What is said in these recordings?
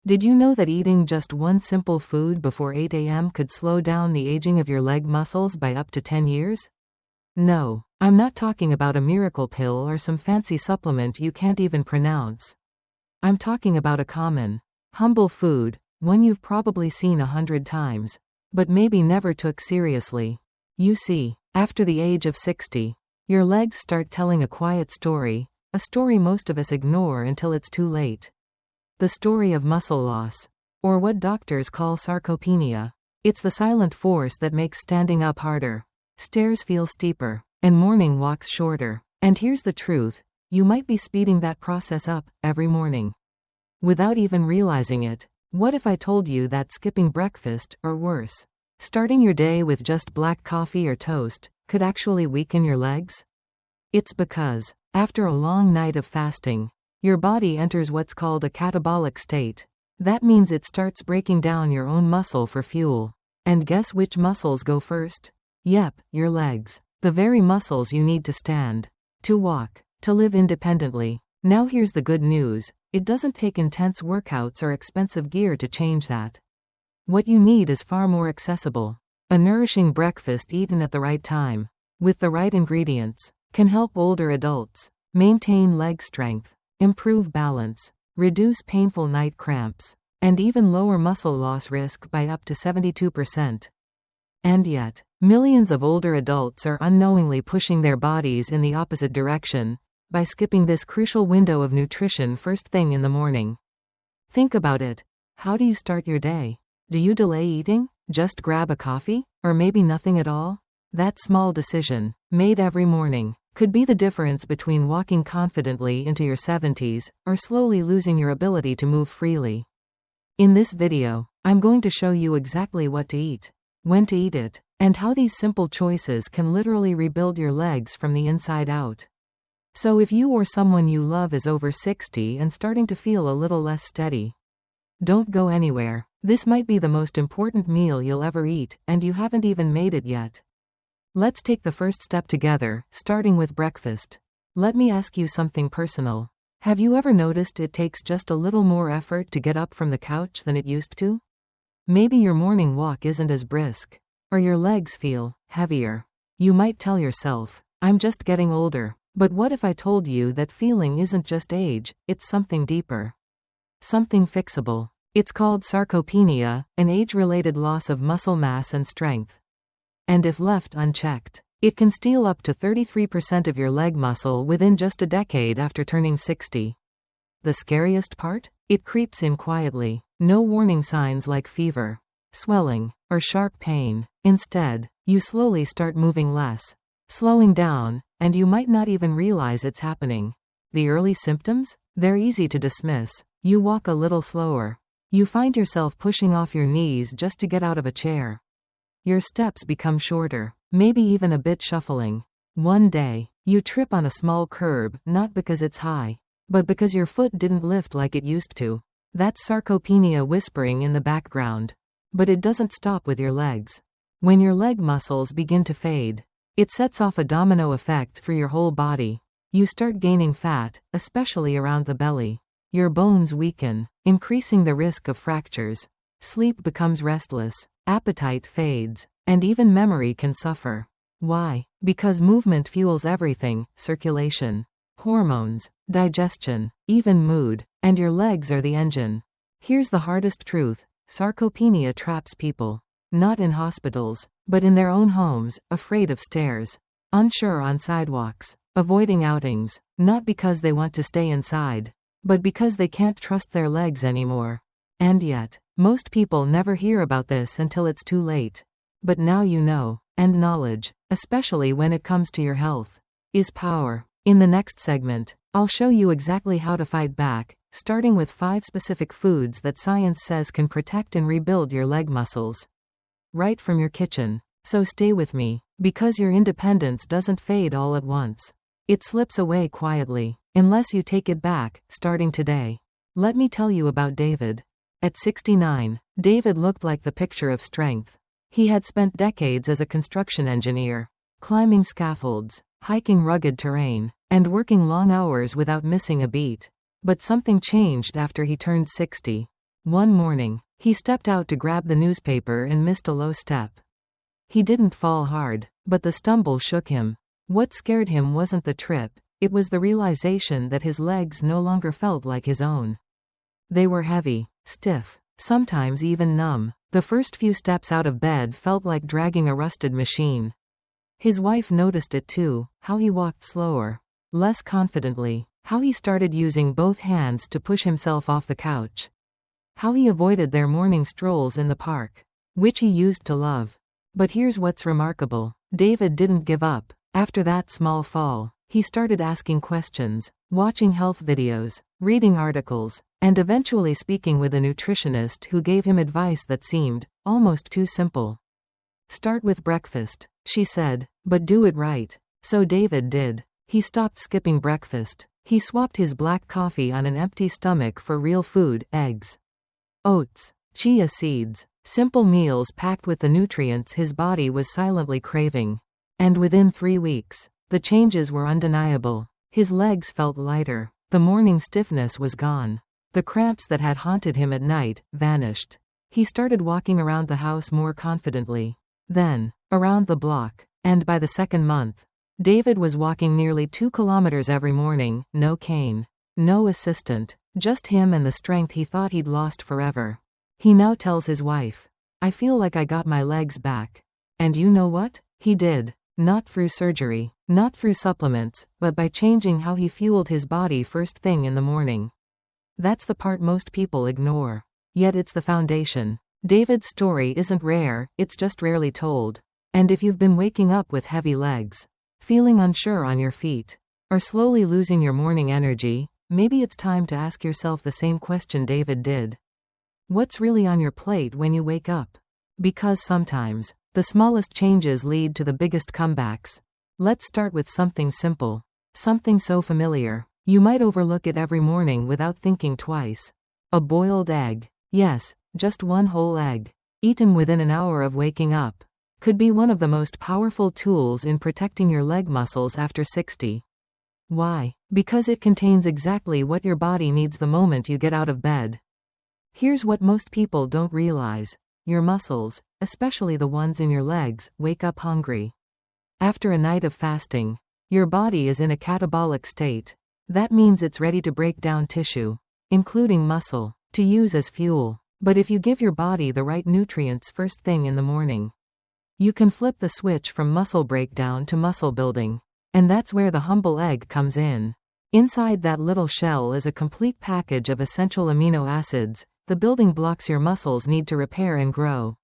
Did you know that eating just one simple food before 8 a.m. could slow down the aging of your leg muscles by up to 10 years? No, I'm not talking about a miracle pill or some fancy supplement you can't even pronounce. I'm talking about a common, humble food, one you've probably seen 100 times, but maybe never took seriously. You see, after the age of 60, your legs start telling a quiet story, a story most of us ignore until it's too late. The story of muscle loss, or what doctors call sarcopenia. It's the silent force that makes standing up harder, stairs feel steeper, and morning walks shorter. And here's the truth, you might be speeding that process up every morning without even realizing it. What if I told you that skipping breakfast, or worse, starting your day with just black coffee or toast, could actually weaken your legs? It's because, after a long night of fasting, your body enters what's called a catabolic state. That means it starts breaking down your own muscle for fuel. And guess which muscles go first? Yep, your legs. The very muscles you need to stand, to walk, to live independently. Now here's the good news, it doesn't take intense workouts or expensive gear to change that. What you need is far more accessible. A nourishing breakfast eaten at the right time, with the right ingredients, can help older adults maintain leg strength, improve balance, reduce painful night cramps, and even lower muscle loss risk by up to 72%. And yet, millions of older adults are unknowingly pushing their bodies in the opposite direction by skipping this crucial window of nutrition first thing in the morning. Think about it. How do you start your day? Do you delay eating? Just grab a coffee? Or maybe nothing at all? That small decision, made every morning, could be the difference between walking confidently into your 70s, or slowly losing your ability to move freely. In this video, I'm going to show you exactly what to eat, when to eat it, and how these simple choices can literally rebuild your legs from the inside out. So if you or someone you love is over 60 and starting to feel a little less steady, don't go anywhere. This might be the most important meal you'll ever eat, and you haven't even made it yet. Let's take the first step together, starting with breakfast. Let me ask you something personal. Have you ever noticed it takes just a little more effort to get up from the couch than it used to? Maybe your morning walk isn't as brisk, or your legs feel heavier. You might tell yourself, I'm just getting older. But what if I told you that feeling isn't just age, it's something deeper? Something fixable. It's called sarcopenia, an age-related loss of muscle mass and strength. And if left unchecked, it can steal up to 33% of your leg muscle within just a decade after turning 60. The scariest part? It creeps in quietly. No warning signs like fever, swelling, or sharp pain. Instead, you slowly start moving less, slowing down, and you might not even realize it's happening. The early symptoms? They're easy to dismiss. You walk a little slower. You find yourself pushing off your knees just to get out of a chair. Your steps become shorter, maybe even a bit shuffling. One day, you trip on a small curb, not because it's high, but because your foot didn't lift like it used to. That's sarcopenia whispering in the background. But it doesn't stop with your legs. When your leg muscles begin to fade, it sets off a domino effect for your whole body. You start gaining fat, especially around the belly. Your bones weaken, increasing the risk of fractures. Sleep becomes restless, appetite fades, and even memory can suffer. Why? Because movement fuels everything: circulation, hormones, digestion, even mood, and your legs are the engine. Here's the hardest truth: sarcopenia traps people. Not in hospitals, but in their own homes, afraid of stairs, unsure on sidewalks, avoiding outings, not because they want to stay inside, but because they can't trust their legs anymore. And yet, most people never hear about this until it's too late. But now you know, and knowledge, especially when it comes to your health, is power. In the next segment, I'll show you exactly how to fight back, starting with 5 specific foods that science says can protect and rebuild your leg muscles, right from your kitchen. So stay with me, because your independence doesn't fade all at once. It slips away quietly, unless you take it back, starting today. Let me tell you about David. At 69, David looked like the picture of strength. He had spent decades as a construction engineer, climbing scaffolds, hiking rugged terrain, and working long hours without missing a beat. But something changed after he turned 60. One morning, he stepped out to grab the newspaper and missed a low step. He didn't fall hard, but the stumble shook him. What scared him wasn't the trip, it was the realization that his legs no longer felt like his own. They were heavy, stiff, sometimes even numb. The first few steps out of bed felt like dragging a rusted machine. His wife noticed it too, how he walked slower, less confidently, how he started using both hands to push himself off the couch, how he avoided their morning strolls in the park, which he used to love. But here's what's remarkable. David didn't give up. After that small fall, he started asking questions, watching health videos, reading articles, and eventually speaking with a nutritionist who gave him advice that seemed almost too simple. Start with breakfast, she said, but do it right. So David did. He stopped skipping breakfast. He swapped his black coffee on an empty stomach for real food, eggs, oats, chia seeds, simple meals packed with the nutrients his body was silently craving. And within 3 weeks, the changes were undeniable. His legs felt lighter. The morning stiffness was gone. The cramps that had haunted him at night vanished. He started walking around the house more confidently. Then, around the block. And by the second month, David was walking nearly 2 kilometers every morning, no cane, no assistant, just him and the strength he thought he'd lost forever. He now tells his wife, "I feel like I got my legs back." And you know what? He did. Not through surgery, not through supplements, but by changing how he fueled his body first thing in the morning. That's the part most people ignore. Yet it's the foundation. David's story isn't rare, it's just rarely told. And if you've been waking up with heavy legs, feeling unsure on your feet, or slowly losing your morning energy, maybe it's time to ask yourself the same question David did. What's really on your plate when you wake up? Because sometimes, the smallest changes lead to the biggest comebacks. Let's start with something simple. Something so familiar, you might overlook it every morning without thinking twice. A boiled egg. Yes, just one whole egg, eaten within an hour of waking up, could be one of the most powerful tools in protecting your leg muscles after 60. Why? Because it contains exactly what your body needs the moment you get out of bed. Here's what most people don't realize. Your muscles, especially the ones in your legs, wake up hungry. After a night of fasting, your body is in a catabolic state. That means it's ready to break down tissue, including muscle, to use as fuel. But if you give your body the right nutrients first thing in the morning, you can flip the switch from muscle breakdown to muscle building. And that's where the humble egg comes in. Inside that little shell is a complete package of essential amino acids, the building blocks your muscles need to repair and grow.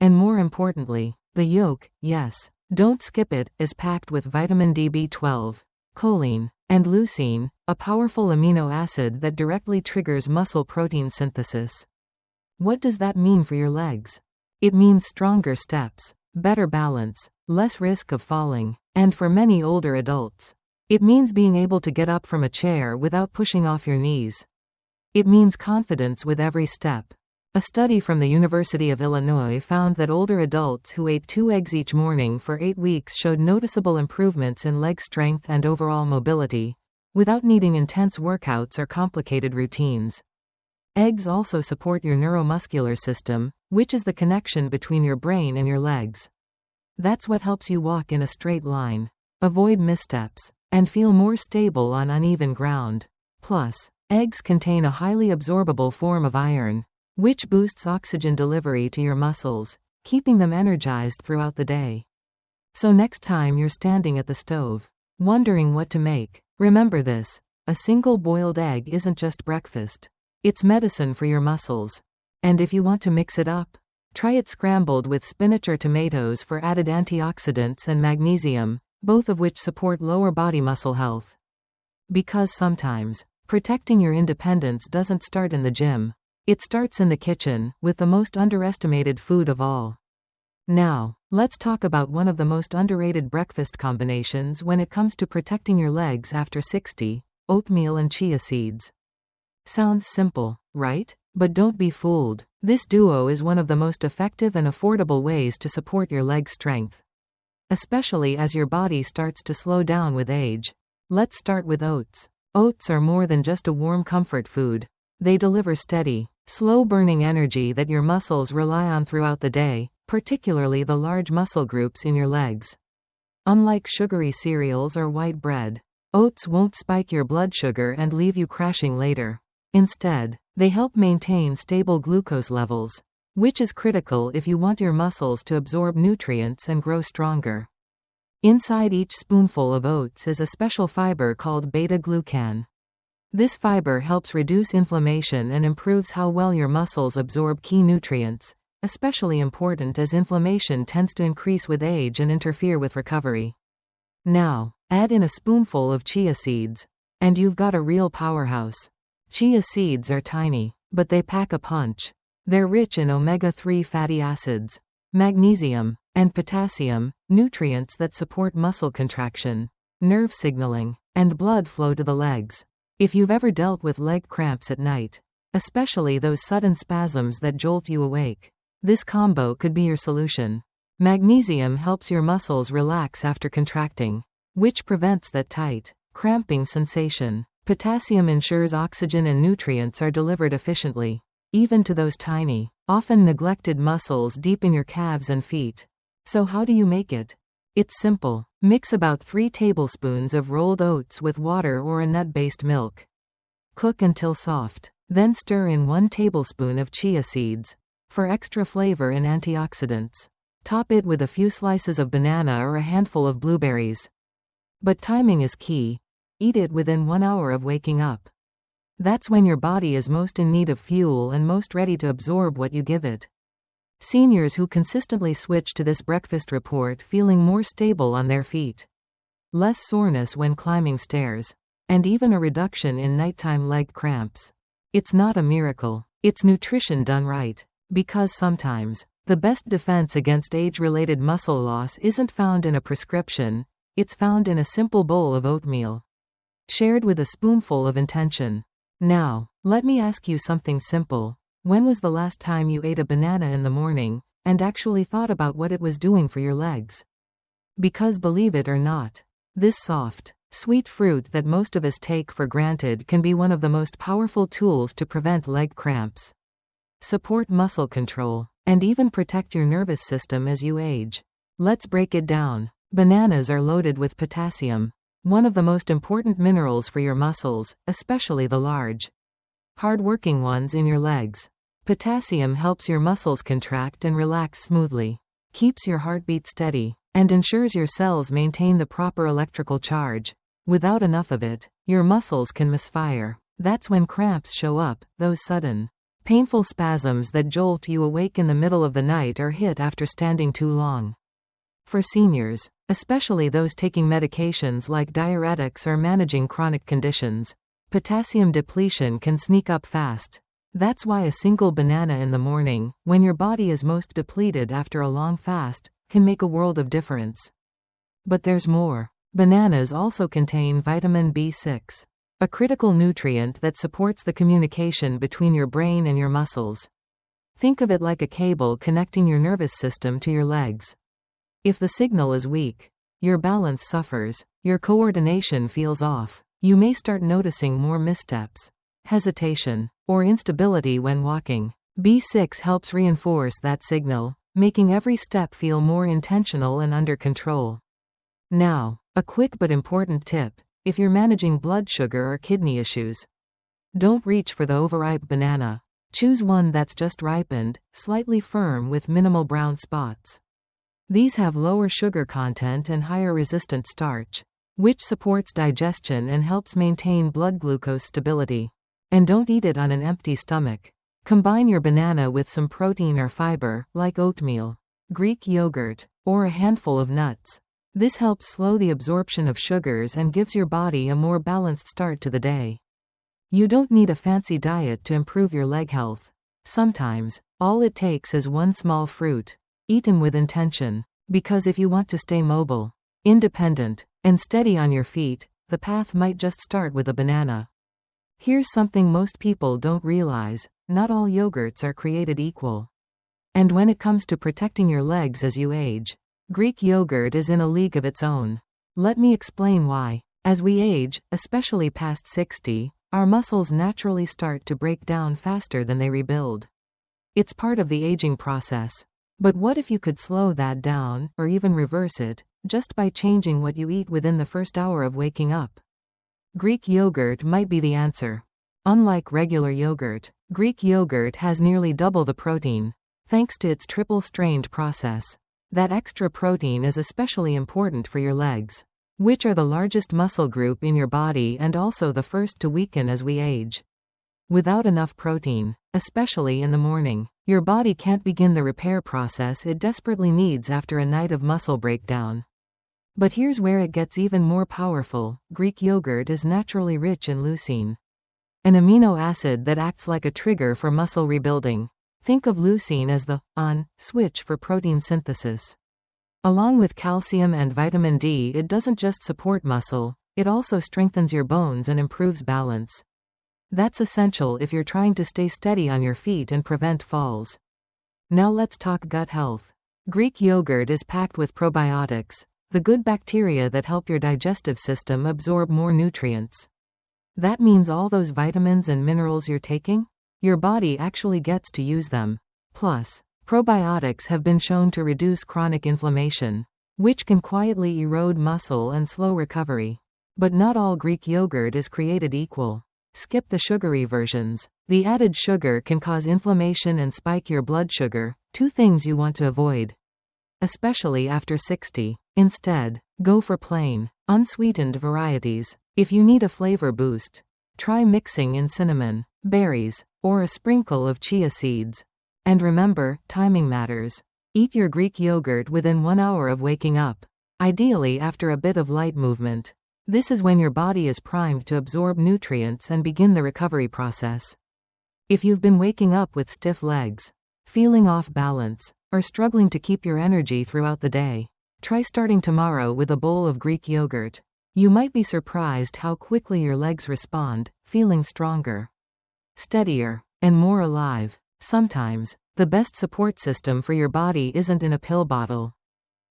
And more importantly, the yolk, yes, don't skip it, is packed with vitamin D, B12, choline, and leucine, a powerful amino acid that directly triggers muscle protein synthesis. What does that mean for your legs? It means stronger steps, better balance, less risk of falling, and for many older adults, it means being able to get up from a chair without pushing off your knees. It means confidence with every step. A study from the University of Illinois found that older adults who ate 2 eggs each morning for 8 weeks showed noticeable improvements in leg strength and overall mobility, without needing intense workouts or complicated routines. Eggs also support your neuromuscular system, which is the connection between your brain and your legs. That's what helps you walk in a straight line, avoid missteps, and feel more stable on uneven ground. Plus, eggs contain a highly absorbable form of iron, which boosts oxygen delivery to your muscles, keeping them energized throughout the day. So next time you're standing at the stove, wondering what to make, remember this: a single boiled egg isn't just breakfast. It's medicine for your muscles. And if you want to mix it up, try it scrambled with spinach or tomatoes for added antioxidants and magnesium, both of which support lower body muscle health. Because sometimes, protecting your independence doesn't start in the gym. It starts in the kitchen, with the most underestimated food of all. Now, let's talk about one of the most underrated breakfast combinations when it comes to protecting your legs after 60, oatmeal and chia seeds. Sounds simple, right? But don't be fooled. This duo is one of the most effective and affordable ways to support your leg strength, especially as your body starts to slow down with age. Let's start with oats. Oats are more than just a warm comfort food. They deliver steady, slow-burning energy that your muscles rely on throughout the day, particularly the large muscle groups in your legs. Unlike sugary cereals or white bread, oats won't spike your blood sugar and leave you crashing later. Instead, they help maintain stable glucose levels, which is critical if you want your muscles to absorb nutrients and grow stronger. Inside each spoonful of oats is a special fiber called beta-glucan. This fiber helps reduce inflammation and improves how well your muscles absorb key nutrients, especially important as inflammation tends to increase with age and interfere with recovery. Now, add in a spoonful of chia seeds, and you've got a real powerhouse. Chia seeds are tiny, but they pack a punch. They're rich in omega-3 fatty acids, magnesium, and potassium, nutrients that support muscle contraction, nerve signaling, and blood flow to the legs. If you've ever dealt with leg cramps at night, especially those sudden spasms that jolt you awake, this combo could be your solution. Magnesium helps your muscles relax after contracting, which prevents that tight, cramping sensation. Potassium ensures oxygen and nutrients are delivered efficiently, even to those tiny, often neglected muscles deep in your calves and feet. So how do you make it? It's simple. Mix about 3 tablespoons of rolled oats with water or a nut-based milk. Cook until soft. Then stir in 1 tablespoon of chia seeds for extra flavor and antioxidants. Top it with a few slices of banana or a handful of blueberries. But timing is key. Eat it within 1 hour of waking up. That's when your body is most in need of fuel and most ready to absorb what you give it. Seniors who consistently switch to this breakfast report feeling more stable on their feet, less soreness when climbing stairs, and even a reduction in nighttime leg cramps. It's not a miracle. It's nutrition done right. Because sometimes, the best defense against age-related muscle loss isn't found in a prescription, it's found in a simple bowl of oatmeal, shared with a spoonful of intention. Now, let me ask you something simple. When was the last time you ate a banana in the morning, and actually thought about what it was doing for your legs? Because believe it or not, this soft, sweet fruit that most of us take for granted can be one of the most powerful tools to prevent leg cramps, support muscle control, and even protect your nervous system as you age. Let's break it down. Bananas are loaded with potassium, one of the most important minerals for your muscles, especially the large, hard-working ones in your legs. Potassium helps your muscles contract and relax smoothly, keeps your heartbeat steady, and ensures your cells maintain the proper electrical charge. Without enough of it, your muscles can misfire. That's when cramps show up, those sudden, painful spasms that jolt you awake in the middle of the night or hit after standing too long. For seniors, especially those taking medications like diuretics or managing chronic conditions, potassium depletion can sneak up fast. That's why a single banana in the morning, when your body is most depleted after a long fast, can make a world of difference. But there's more. Bananas also contain vitamin B6, a critical nutrient that supports the communication between your brain and your muscles. Think of it like a cable connecting your nervous system to your legs. If the signal is weak, your balance suffers, your coordination feels off. You may start noticing more missteps, hesitation, or instability when walking. B6 helps reinforce that signal, making every step feel more intentional and under control. Now, a quick but important tip. If you're managing blood sugar or kidney issues, don't reach for the overripe banana. Choose one that's just ripened, slightly firm with minimal brown spots. These have lower sugar content and higher resistant starch, which supports digestion and helps maintain blood glucose stability. And don't eat it on an empty stomach. Combine your banana with some protein or fiber, like oatmeal, Greek yogurt, or a handful of nuts. This helps slow the absorption of sugars and gives your body a more balanced start to the day. You don't need a fancy diet to improve your leg health. Sometimes, all it takes is one small fruit, eaten with intention. Because if you want to stay mobile, independent, and steady on your feet, the path might just start with a banana. Here's something most people don't realize: not all yogurts are created equal. And when it comes to protecting your legs as you age, Greek yogurt is in a league of its own. Let me explain why. As we age, especially past 60, our muscles naturally start to break down faster than they rebuild. It's part of the aging process. But what if you could slow that down, or even reverse it, just by changing what you eat within the first hour of waking up? Greek yogurt might be the answer. Unlike regular yogurt, Greek yogurt has nearly double the protein, thanks to its triple-strained process. That extra protein is especially important for your legs, which are the largest muscle group in your body and also the first to weaken as we age. Without enough protein, especially in the morning, your body can't begin the repair process it desperately needs after a night of muscle breakdown. But here's where it gets even more powerful. Greek yogurt is naturally rich in leucine, an amino acid that acts like a trigger for muscle rebuilding. Think of leucine as the on switch for protein synthesis. Along with calcium and vitamin D, it doesn't just support muscle, it also strengthens your bones and improves balance. That's essential if you're trying to stay steady on your feet and prevent falls. Now let's talk gut health. Greek yogurt is packed with probiotics, the good bacteria that help your digestive system absorb more nutrients. That means all those vitamins and minerals you're taking, your body actually gets to use them. Plus, probiotics have been shown to reduce chronic inflammation, which can quietly erode muscle and slow recovery. But not all Greek yogurt is created equal. Skip the sugary versions. The added sugar can cause inflammation and spike your blood sugar, two things you want to avoid, especially after 60. Instead, go for plain, unsweetened varieties. If you need a flavor boost, try mixing in cinnamon, berries, or a sprinkle of chia seeds. And remember, timing matters. Eat your Greek yogurt within 1 hour of waking up, ideally after a bit of light movement. This is when your body is primed to absorb nutrients and begin the recovery process. If you've been waking up with stiff legs, feeling off balance, or struggling to keep your energy throughout the day, try starting tomorrow with a bowl of Greek yogurt. You might be surprised how quickly your legs respond, feeling stronger, steadier, and more alive. Sometimes, the best support system for your body isn't in a pill bottle.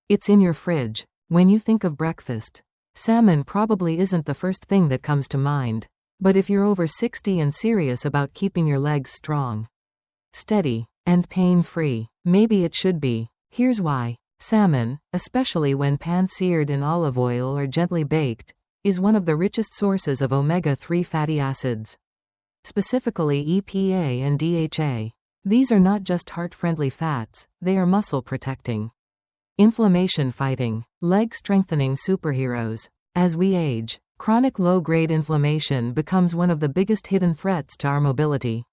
It's in your fridge. When you think of breakfast, salmon probably isn't the first thing that comes to mind. But if you're over 60 and serious about keeping your legs strong, steady, and pain-free, maybe it should be. Here's why. Salmon, especially when pan-seared in olive oil or gently baked, is one of the richest sources of omega-3 fatty acids, specifically EPA and DHA. These are not just heart-friendly fats, they are muscle-protecting, inflammation-fighting, leg-strengthening superheroes. As we age, chronic low-grade inflammation becomes one of the biggest hidden threats to our mobility.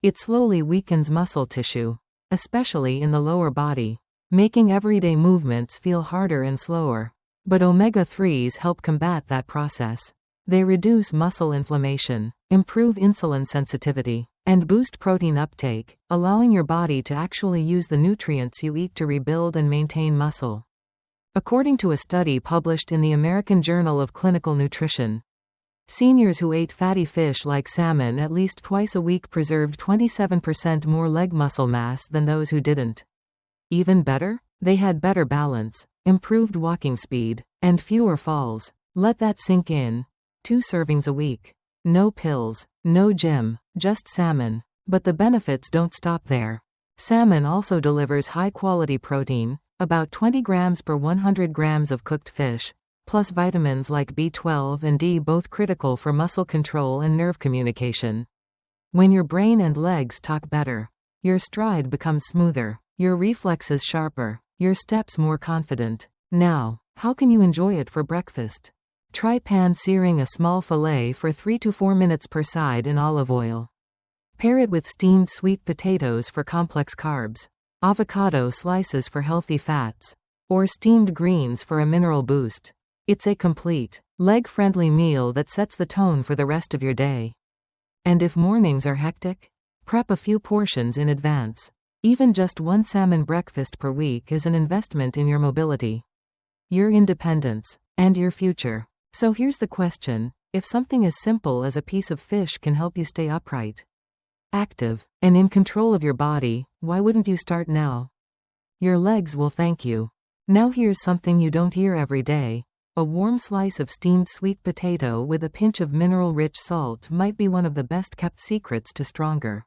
It slowly weakens muscle tissue, especially in the lower body, making everyday movements feel harder and slower. But omega-3s help combat that process. They reduce muscle inflammation, improve insulin sensitivity, and boost protein uptake, allowing your body to actually use the nutrients you eat to rebuild and maintain muscle. According to a study published in the American Journal of Clinical Nutrition, seniors who ate fatty fish like salmon at least twice a week preserved 27% more leg muscle mass than those who didn't. Even better, they had better balance, improved walking speed, and fewer falls. Let that sink in. 2 servings a week. No pills, no gym, just salmon. But the benefits don't stop there. Salmon also delivers high-quality protein, about 20 grams per 100 grams of cooked fish, plus vitamins like B12 and D, both critical for muscle control and nerve communication. When your brain and legs talk better, your stride becomes smoother, your reflexes sharper, your steps more confident. Now, how can you enjoy it for breakfast? Try pan-searing a small fillet for 3 to 4 minutes per side in olive oil. Pair it with steamed sweet potatoes for complex carbs, avocado slices for healthy fats, or steamed greens for a mineral boost. It's a complete, leg-friendly meal that sets the tone for the rest of your day. And if mornings are hectic, prep a few portions in advance. Even just 1 salmon breakfast per week is an investment in your mobility, your independence, and your future. So here's the question: if something as simple as a piece of fish can help you stay upright, active, and in control of your body, why wouldn't you start now? Your legs will thank you. Now here's something you don't hear every day. A warm slice of steamed sweet potato with a pinch of mineral-rich salt might be one of the best-kept secrets to stronger,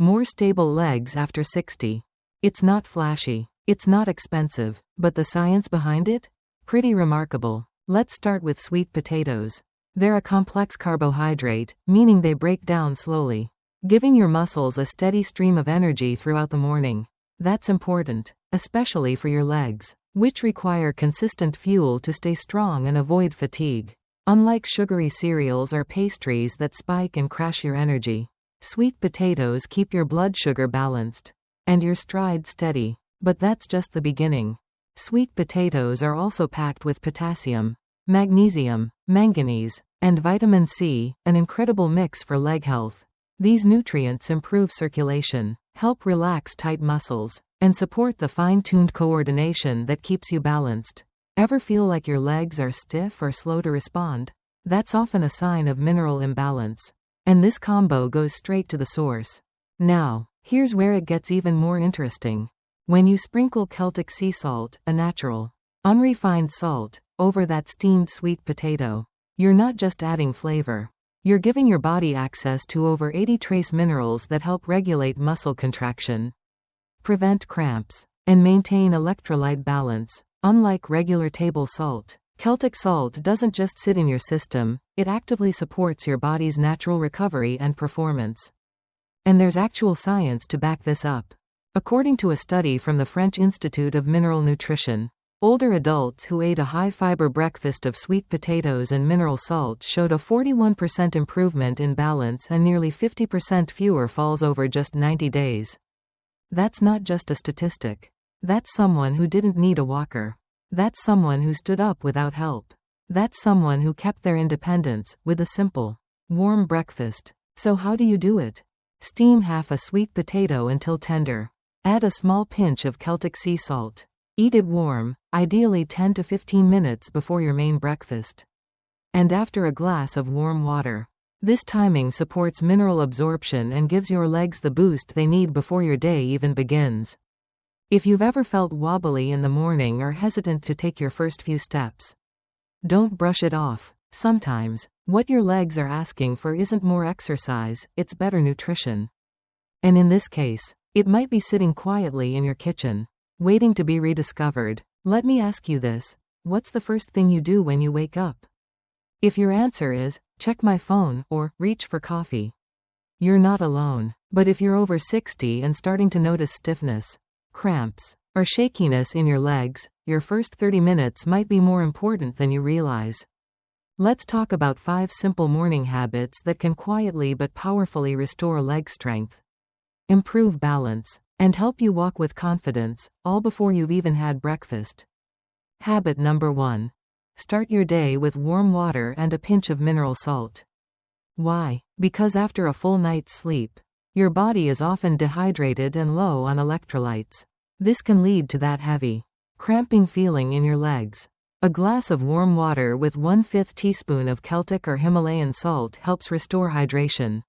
more stable legs after 60. It's not flashy. It's not expensive. But the science behind it? Pretty remarkable. Let's start with sweet potatoes. They're a complex carbohydrate, meaning they break down slowly, giving your muscles a steady stream of energy throughout the morning. That's important, especially for your legs, which require consistent fuel to stay strong and avoid fatigue. Unlike sugary cereals or pastries that spike and crash your energy, sweet potatoes keep your blood sugar balanced and your stride steady. But that's just the beginning. Sweet potatoes are also packed with potassium, magnesium, manganese, and vitamin C, an incredible mix for leg health. These nutrients improve circulation, help relax tight muscles, and support the fine-tuned coordination that keeps you balanced. Ever feel like your legs are stiff or slow to respond? That's often a sign of mineral imbalance. And this combo goes straight to the source. Now, here's where it gets even more interesting. When you sprinkle Celtic sea salt, a natural, unrefined salt, over that steamed sweet potato, you're not just adding flavor. You're giving your body access to over 80 trace minerals that help regulate muscle contraction, prevent cramps, and maintain electrolyte balance. Unlike regular table salt, Celtic salt doesn't just sit in your system, it actively supports your body's natural recovery and performance. And there's actual science to back this up. According to a study from the French Institute of Mineral Nutrition, older adults who ate a high-fiber breakfast of sweet potatoes and mineral salt showed a 41% improvement in balance and nearly 50% fewer falls over just 90 days. That's not just a statistic. That's someone who didn't need a walker. That's someone who stood up without help. That's someone who kept their independence with a simple, warm breakfast. So how do you do it? Steam half a sweet potato until tender. Add a small pinch of Celtic sea salt. Eat it warm, ideally 10 to 15 minutes before your main breakfast. And after a glass of warm water. This timing supports mineral absorption and gives your legs the boost they need before your day even begins. If you've ever felt wobbly in the morning or hesitant to take your first few steps, don't brush it off. Sometimes, what your legs are asking for isn't more exercise, it's better nutrition. And in this case, it might be sitting quietly in your kitchen, waiting to be rediscovered. Let me ask you this. What's the first thing you do when you wake up? If your answer is, check my phone, or reach for coffee, you're not alone. But if you're over 60 and starting to notice stiffness, cramps, or shakiness in your legs, your first 30 minutes might be more important than you realize. Let's talk about 5 simple morning habits that can quietly but powerfully restore leg strength, improve balance, and help you walk with confidence, all before you've even had breakfast. Habit number 1. Start your day with warm water and a pinch of mineral salt. Why? Because after a full night's sleep, your body is often dehydrated and low on electrolytes. This can lead to that heavy, cramping feeling in your legs. A glass of warm water with 1/5 teaspoon of Celtic or Himalayan salt helps restore hydration,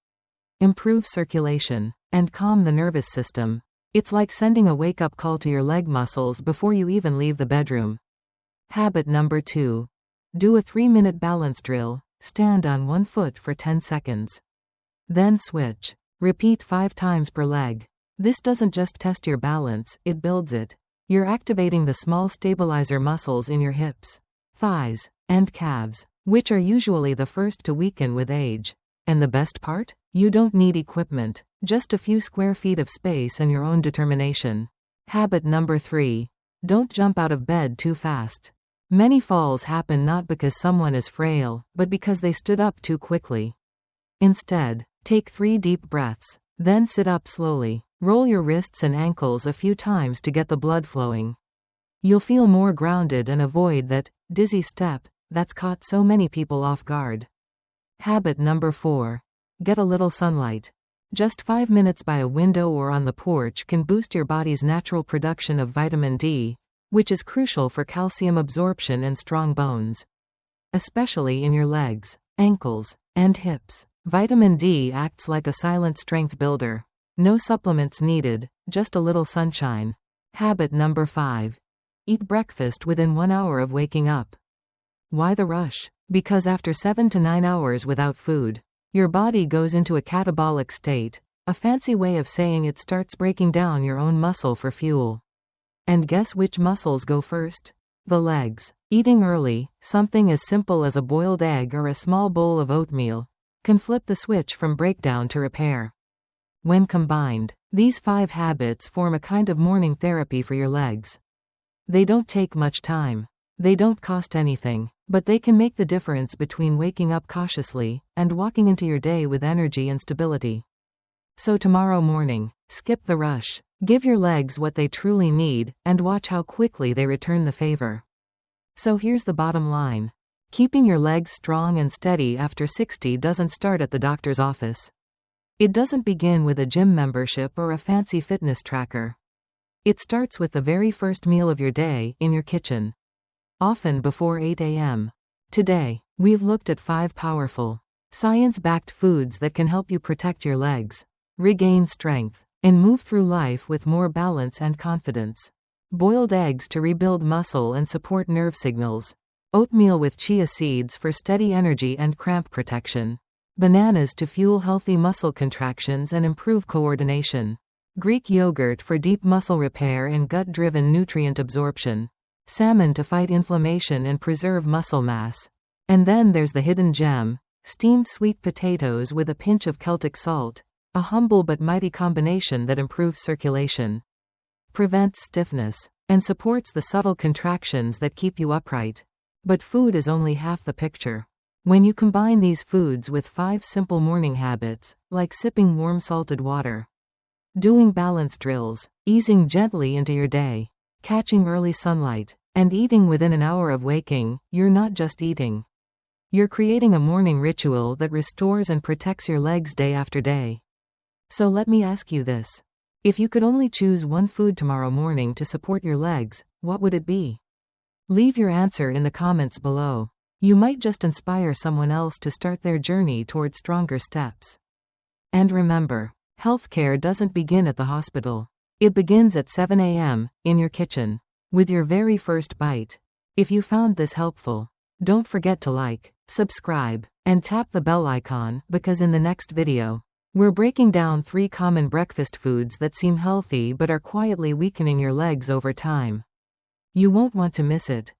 improve circulation, and calm the nervous system. It's like sending a wake-up call to your leg muscles before you even leave the bedroom. Habit number 2. Do a 3-minute balance drill. Stand on one foot for 10 seconds. Then switch. Repeat 5 times per leg. This doesn't just test your balance, it builds it. You're activating the small stabilizer muscles in your hips, thighs, and calves, which are usually the first to weaken with age. And the best part? You don't need equipment, just a few square feet of space and your own determination. Habit number 3. Don't jump out of bed too fast. Many falls happen not because someone is frail, but because they stood up too quickly. Instead, take 3 deep breaths, then sit up slowly. Roll your wrists and ankles a few times to get the blood flowing. You'll feel more grounded and avoid that dizzy step that's caught so many people off guard. Habit number 4. Get a little sunlight. Just 5 minutes by a window or on the porch can boost your body's natural production of vitamin D, which is crucial for calcium absorption and strong bones. Especially in your legs, ankles, and hips. Vitamin D acts like a silent strength builder. No supplements needed, just a little sunshine. Habit number 5. Eat breakfast within 1 hour of waking up. Why the rush? Because after 7 to 9 hours without food, your body goes into a catabolic state, a fancy way of saying it starts breaking down your own muscle for fuel. And guess which muscles go first? The legs. Eating early, something as simple as a boiled egg or a small bowl of oatmeal, can flip the switch from breakdown to repair. When combined, these 5 habits form a kind of morning therapy for your legs. They don't take much time. They don't cost anything, but they can make the difference between waking up cautiously and walking into your day with energy and stability. So tomorrow morning, skip the rush, give your legs what they truly need, and watch how quickly they return the favor. So here's the bottom line. Keeping your legs strong and steady after 60 doesn't start at the doctor's office. It doesn't begin with a gym membership or a fancy fitness tracker. It starts with the very first meal of your day, in your kitchen. Often before 8 a.m. Today, we've looked at 5 powerful, science-backed foods that can help you protect your legs, regain strength, and move through life with more balance and confidence. Boiled eggs to rebuild muscle and support nerve signals. Oatmeal with chia seeds for steady energy and cramp protection. Bananas to fuel healthy muscle contractions and improve coordination. Greek yogurt for deep muscle repair and gut-driven nutrient absorption. Salmon to fight inflammation and preserve muscle mass. And then there's the hidden gem, steamed sweet potatoes with a pinch of Celtic salt, a humble but mighty combination that improves circulation, prevents stiffness, and supports the subtle contractions that keep you upright. But food is only half the picture. When you combine these foods with 5 simple morning habits, like sipping warm salted water, doing balance drills, easing gently into your day, catching early sunlight, and eating within an hour of waking, you're not just eating. You're creating a morning ritual that restores and protects your legs day after day. So let me ask you this. If you could only choose one food tomorrow morning to support your legs, what would it be? Leave your answer in the comments below. You might just inspire someone else to start their journey toward stronger steps. And remember, healthcare doesn't begin at the hospital. It begins at 7 a.m., in your kitchen, with your very first bite. If you found this helpful, don't forget to like, subscribe, and tap the bell icon, because in the next video, we're breaking down 3 common breakfast foods that seem healthy but are quietly weakening your legs over time. You won't want to miss it.